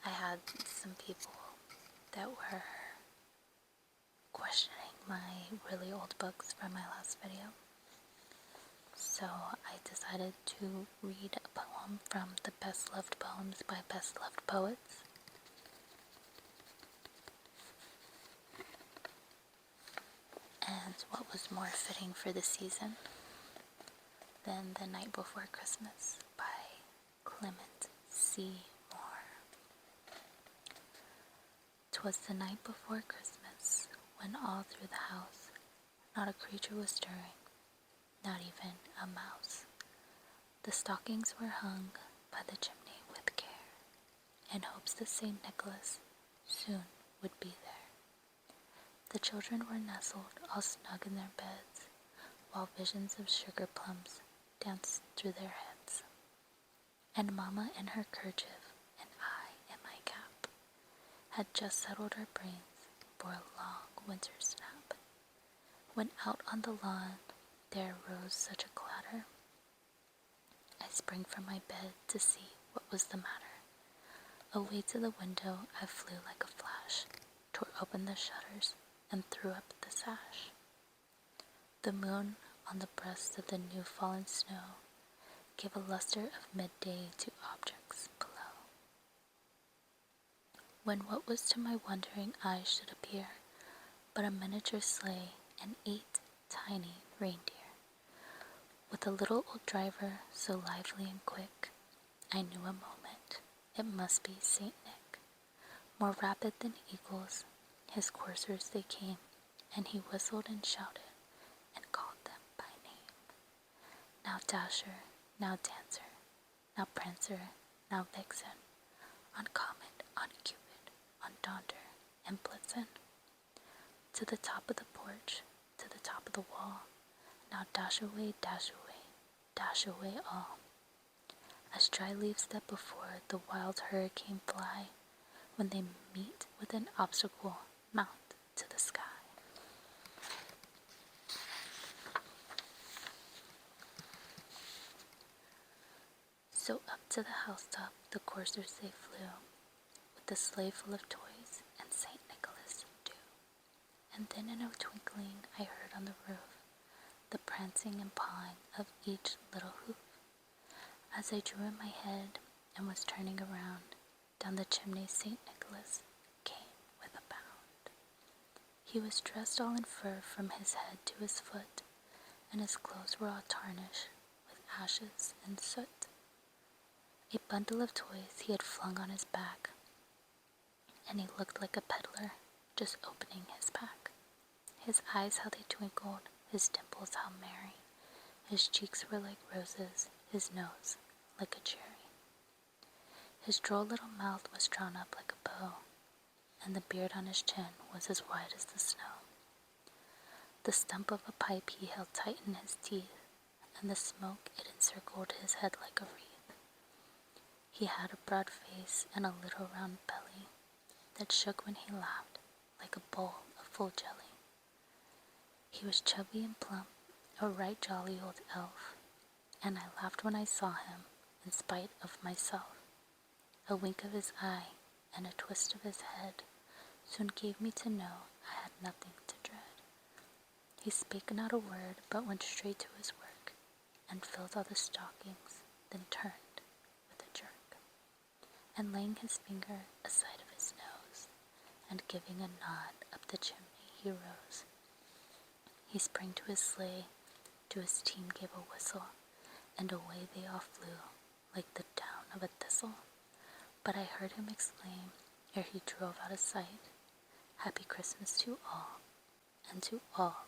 I had some people that were questioning my really old books from my last video. So I decided to read a poem from the Best Loved Poems by Best Loved Poets. And what was more fitting for the season than The Night Before Christmas by Clement C. Moore. 'Twas the night before Christmas, when all through the house not a creature was stirring, not even a mouse. The stockings were hung by the chimney with care, in hopes that St. Nicholas soon would be there. The children were nestled all snug in their beds, while visions of sugar plums danced through their heads. And Mamma in her kerchief, and I in my cap, had just settled our brains for a long winter's nap, when out on the lawn there arose such a clatter. I sprang from my bed to see what was the matter. Away to the window I flew like a flash, tore open the shutters, and threw up the sash. The moon on the breast of the new fallen snow gave a luster of midday to objects below. When what was to my wondering eyes should appear but a miniature sleigh and 8 tiny reindeer, with a little old driver so lively and quick, I knew a moment it must be Saint Nick. More rapid than eagles, his coursers they came, and he whistled and shouted and called them by name. Now Dasher, now Dancer, now Prancer, now Vixen, on Comet, on Cupid, on Donder, and Blitzen. To the top of the porch, to the top of the wall, now dash away, dash away all. As dry leaves that before the wild hurricane fly, when they meet with an obstacle, mount to the sky. So up to the housetop the coursers they flew, with the sleigh full of toys and St. Nicholas too. And then in a twinkling I heard on the roof the prancing and pawing of each little hoof. As I drew in my head and was turning around, down the chimney St. Nicholas came with a bound. He was dressed all in fur from his head to his foot, and his clothes were all tarnished with ashes and soot. A bundle of toys he had flung on his back, and he looked like a peddler just opening his pack. His eyes how they twinkled, his dimples how merry, his cheeks were like roses, his nose like a cherry. His droll little mouth was drawn up like a bow, and the beard on his chin was as white as the snow. The stump of a pipe he held tight in his teeth, and the smoke it encircled his head like a wreath. He had a broad face and a little round belly that shook when he laughed like a bowl of full jelly. He was chubby and plump, a right jolly old elf, and I laughed when I saw him, in spite of myself. A wink of his eye and a twist of his head soon gave me to know I had nothing to dread. He spake not a word, but went straight to his work, and filled all the stockings, then turned with a jerk, and laying his finger aside of his nose, and giving a nod up the chimney he rose. He sprang to his sleigh, to his team gave a whistle, and away they all flew, like the down of a thistle. But I heard him exclaim, ere he drove out of sight, Happy Christmas to all, and to all